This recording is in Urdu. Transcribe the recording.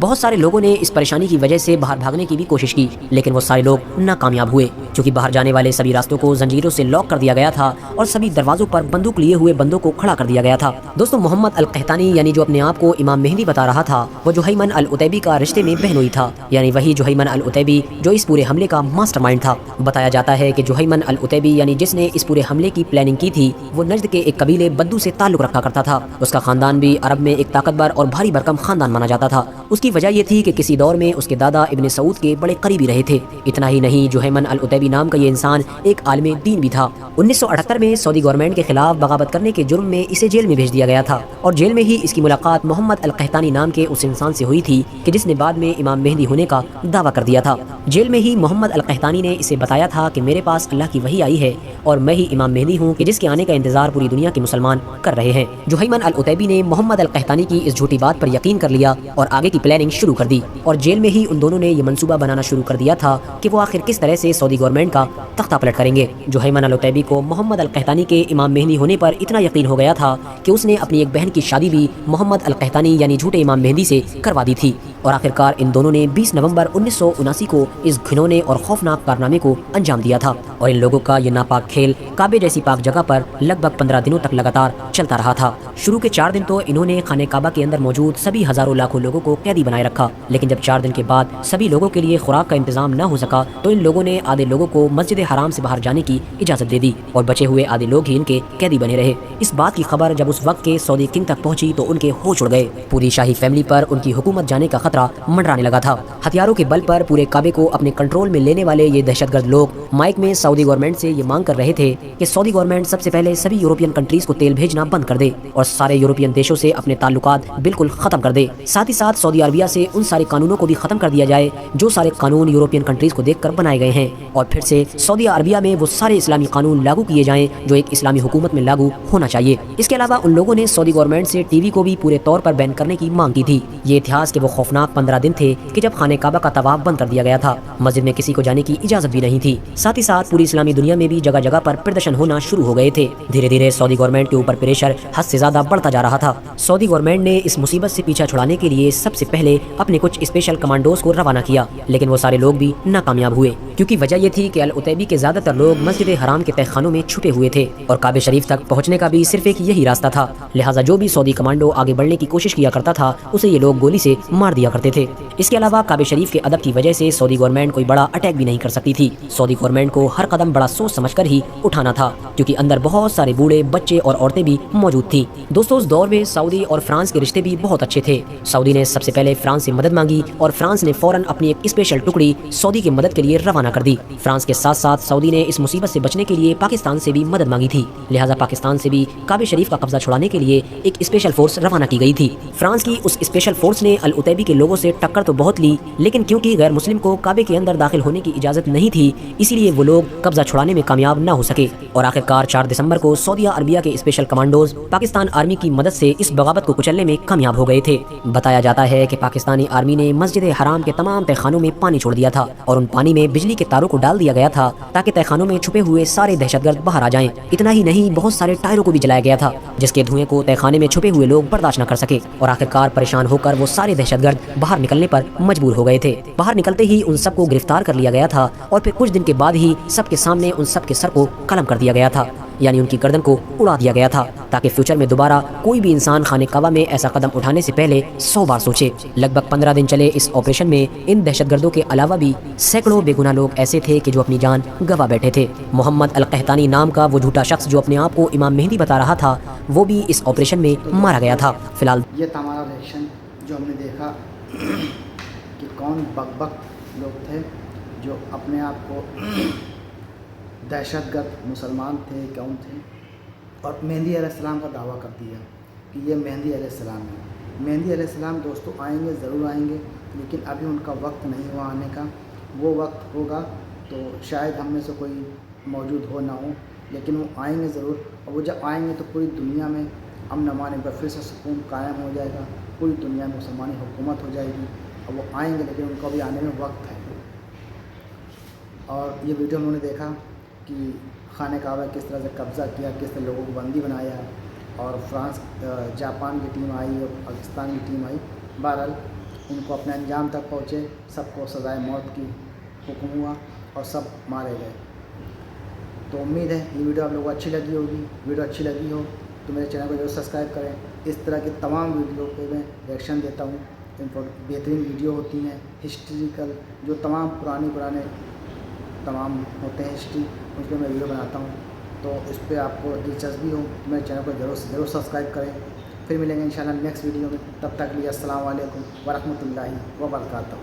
بہت سارے لوگوں نے اس پریشانی کی وجہ سے باہر بھاگنے کی بھی کوشش کی، لیکن وہ سارے لوگ ناکامیاب ہوئے، چونکہ باہر جانے والے سبھی راستوں کو زنجیروں سے لاک کر دیا گیا تھا اور سبھی دروازوں پر بندوق لیے ہوئے بندوں کو کھڑا کر دیا گیا تھا۔ دوستو، محمد القحطانی یعنی جو اپنے آپ کو امام مہدی بتا رہا تھا، وہ جہیمن العتیبی کا رشتے میں بہنوئی تھا، یعنی وہی جہیمن العتیبی جو اس پورے حملے کا ماسٹر مائنڈ تھا۔ بتایا جاتا ہے کہ جہیمن العتیبی یعنی جس نے اس پورے حملے کی پلاننگ کی تھی، وہ نجد کے ایک قبیلے بدو سے تعلق رکھا کرتا تھا۔ اس کا خاندان بھی عرب میں ایک طاقتور اور بھاری بھرکم خاندان مانا جاتا تھا۔ اس کی وجہ یہ تھی کہ کسی دور میں اس کے دادا ابن سعود کے بڑے قریبی رہے تھے۔ اتنا ہی نہیں، جہیمن العتیبی نام کا یہ انسان ایک عالم دین بھی تھا۔ 1978 میں سعودی گورنمنٹ کے خلاف بغاوت کرنے کے جرم میں اسے جیل میں بھیج دیا گیا تھا، اور جیل میں ہی اس کی ملاقات محمد القحطانی نام کے اس انسان سے ہوئی تھی کہ جس نے بعد میں امام مہدی ہونے کا دعویٰ کر دیا تھا۔ جیل میں ہی محمد القحطانی نے اسے بتایا تھا کہ میرے پاس اللہ کی وحی آئی ہے اور میں ہی امام مہدی ہوں کہ جس کے آنے کا انتظار پوری دنیا کے مسلمان کر رہے ہیں۔ جہیمن العتیبی نے محمد القحطانی کی اس جھوٹی بات پر یقین کر لیا اور آگے کی پلاننگ شروع کر دی، اور جیل میں ہی ان دونوں نے یہ منصوبہ بنانا شروع کر دیا تھا کہ وہ آخر کس طرح سے سعودی گورنمنٹ کا تختہ پلٹ کریں گے۔ جہیمن العتیبی کو محمد القحطانی کے امام مہدی ہونے پر اتنا یقین ہو گیا تھا کہ اس نے اپنی ایک بہن کی شادی بھی محمد القحطانی یعنی جھوٹے امام مہدی سے کروا دی تھی، اور آخرکار ان دونوں نے 20 نومبر 1979 کو اس گھنونے اور خوفناک کارنامے کو انجام دیا تھا، اور ان لوگوں کا یہ ناپاک کھیل کعبے جیسی پاک جگہ پر لگ بھگ 15 دنوں تک لگاتار چلتا رہا تھا۔ شروع کے 4 دن تو انہوں نے خانہ کعبہ کے اندر موجود سبھی ہزاروں لاکھوں لوگوں کو قیدی بنائے رکھا، لیکن جب 4 دن کے بعد سبھی لوگوں کے لیے خوراک کا انتظام نہ ہو سکا تو ان لوگوں نے آدھے لوگوں کو مسجد حرام سے باہر جانے کی اجازت دے دی، اور بچے ہوئے آدھے لوگ ہی ان کے قیدی بنے رہے۔ اس بات کی خبر جب اس وقت کے سعودی کنگ تک پہنچی تو ان کے ہوش اڑ گئے۔ پوری شاہی فیملی پر ان کی حکومت جانے کا خطرہ منڈرانے لگا تھا۔ ہتھیاروں کے بل پر پورے کعبے کو اپنے کنٹرول میں لینے والے یہ دہشت گرد لوگ مائک میں سعودی گورنمنٹ سے یہ مانگ کر رہے تھے کہ سعودی گورنمنٹ سب سے پہلے سبھی یورپین کنٹریز کو تیل بھیجنا بند کر دے اور سارے یورپین دیشوں سے اپنے تعلقات بالکل ختم کر دے۔ ساتھ ہی ساتھ سعودی عربیہ سے ان سارے قانونوں کو بھی ختم کر دیا جائے جو سارے قانون یورپین کنٹریز کو دیکھ کر بنائے گئے ہیں، اور پھر سے سعودی عربیہ میں وہ سارے اسلامی قانون لاگو کیے جائیں جو ایک اسلامی حکومت میں لاگو ہونا چاہیے۔ اس کے علاوہ ان لوگوں نے سعودی گورنمنٹ سے ٹی وی کو بھی پورے طور پر بین کرنے کی مانگ کی تھی۔ یہ اتہاس کے وہ خوفناک 15 دن تھے کہ جب خانہ کعبہ کا طواف بند کر دیا گیا تھا، مسجد میں کسی کو جانے کی اجازت بھی نہیں تھی۔ ساتھ ہی ساتھ پوری اسلامی دنیا میں بھی جگہ جگہ پر پردرشن ہونا شروع ہو گئے تھے۔ دھیرے دھیرے سعودی گورنمنٹ کے اوپر پریشر حد سے زیادہ بڑھتا جا رہا تھا۔ سعودی گورنمنٹ نے اس مصیبت سے پیچھا چھڑانے کے لیے سب سے پہلے اپنے کچھ اسپیشل کمانڈوز کو روانہ کیا، لیکن وہ سارے لوگ بھی ناکامیاب ہوئے، کیونکہ وجہ یہ تھی کہ العتیبی کے زیادہ تر لوگ مسجد حرام کے تہہ خانوں میں چھپے ہوئے تھے، اور کعبہ شریف تک پہنچنے کا بھی صرف ایک یہی راستہ تھا، لہٰذا جو بھی سعودی کمانڈو آگے بڑھنے کی کوشش کیا کرتا تھا اسے یہ لوگ گولی سے مار دیا کرتے تھے۔ اس کے علاوہ کعبہ شریف کے ادب کی وجہ سے سعودی گورنمنٹ کوئی بڑا اٹیک بھی نہیں کر سکتی تھی۔ سعودی گورنمنٹ کو ہر قدم بڑا سوچ سمجھ کر ہی اٹھانا تھا، کیونکہ اندر بہت سارے بوڑھے، بچے اور عورتیں بھی موجود تھیں۔ دوستو، اس دور میں سعودی اور فرانس کے رشتے بھی بہت اچھے تھے۔ سعودی نے سب سے پہلے فرانس سے مدد مانگی اور فرانس نے فوراً اپنی ایک اسپیشل ٹکڑی سعودی کی مدد کے لیے روانہ کر دی۔ فرانس کے ساتھ ساتھ سعودی نے اس مصیبت سے بچنے کے لیے پاکستان سے بھی مدد مانگی تھی، لہٰذا پاکستان سے بھی کعبہ شریف کا قبضہ چھڑانے کے لیے ایک اسپیشل فورس روانہ کی گئی تھی۔ فرانس کی اس اسپیشل فورس نے العتیبی کے لوگوں سے ٹکر تو بہت لی، لیکن کیونکہ غیر مسلم کو کعبے کے اندر داخل ہونے کی اجازت نہیں تھی، اسی لیے وہ لوگ قبضہ چھڑانے میں کامیاب نہ ہو سکے، اور آخرکار 4 دسمبر کو سعودی عربیہ کے اسپیشل کمانڈوز پاکستان آرمی کی مدد سے اس بغاوت کو کچلنے میں کامیاب ہو گئے تھے۔ بتایا جاتا ہے کہ پاکستانی آرمی نے مسجد حرام کے تمام تہہ خانوں میں پانی چھوڑ دیا تھا، اور ان پانی میں بجلی کے تاروں کو ڈال دیا گیا تھا تاکہ تہہ خانوں میں چھپے ہوئے سارے دہشت گرد باہر آ جائیں۔ اتنا ہی نہیں، بہت سارے ٹائروں کو بھی جلایا گیا تھا جس کے دھوئیں کو تہہ خانے میں چھپے ہوئے لوگ برداشت نہ کر سکے، اور آخرکار پریشان ہو کر وہ سارے دہشت گرد باہر نکلنے پر مجبور ہو گئے تھے۔ باہر نکلتے ہی ان سب کو گرفتار کر لیا گیا تھا، اور پھر کچھ دن کے بعد ہی سب کے سامنے ان سب کے سر کو قلم کر دیا گیا تھا، یعنی ان کی گردن کو اڑا دیا گیا تھا، تاکہ فیوچر میں دوبارہ کوئی بھی انسان خانہ کعبہ میں ایسا قدم اٹھانے سے پہلے 100 بار سوچے۔ لگ بھگ 15 دن چلے اس آپریشن میں ان دہشت گردوں کے علاوہ بھی سینکڑوں بے گناہ لوگ ایسے تھے کہ جو اپنی جان گنوا بیٹھے تھے۔ محمد القحطانی نام کا وہ جھوٹا شخص جو اپنے آپ کو امام مہدی بتا رہا تھا، وہ بھی اس آپریشن میں مارا گیا تھا۔ فی الحال یہ تھا ہمارا ریئیکشن جو ہم نے دیکھا کہ کون بک لوگ تھے جو اپنے آپ کو دہشت گرد مسلمان تھے، کون تھے، اور مہدی علیہ السلام کا دعویٰ کر دیا کہ یہ مہدی علیہ السلام ہے۔ مہدی علیہ السلام دوستو آئیں گے، ضرور آئیں گے، لیکن ابھی ان کا وقت نہیں ہوا آنے کا۔ وہ وقت ہوگا تو شاید ہم میں سے کوئی موجود ہو نہ ہو، لیکن وہ آئیں گے ضرور، اور وہ جب آئیں گے تو پوری دنیا میں امن امان پھر سے سکون قائم ہو جائے گا، پوری دنیا میں مسلمانی حکومت ہو جائے گی، اور وہ آئیں گے، لیکن ان کو بھی آنے میں وقت ہے۔ اور یہ ویڈیو ہم نے دیکھا کہ خانہ کعبہ کس طرح سے قبضہ کیا، کس طرح لوگوں کو بندی بنایا، اور فرانس جاپان کی ٹیم آئی اور پاکستان کی ٹیم آئی۔ بہرحال ان کو اپنے انجام تک پہنچے، سب کو سزائے موت کی حکم ہوا اور سب مارے گئے۔ تو امید ہے یہ ویڈیو آپ لوگوں کو اچھی لگی ہوگی۔ ویڈیو اچھی لگی ہو تو میرے چینل کو ضرور سبسکرائب کریں۔ اس طرح کی تمام ویڈیو پہ میں ریئیکشن دیتا ہوں، بہترین ویڈیو ہوتی ہیں ہسٹریکل، جو تمام پرانے تمام ہوتے ہیں ہسٹری، اس پہ میں ویڈیو بناتا ہوں۔ تو اس پہ آپ کو دلچسپی ہو تو میرے چینل کو ضرور سبسکرائب کریں۔ پھر ملیں گے انشاءاللہ نیکسٹ ویڈیو میں، تب تک کے لیے السلام علیکم ورحمۃ اللہ وبرکاتہ۔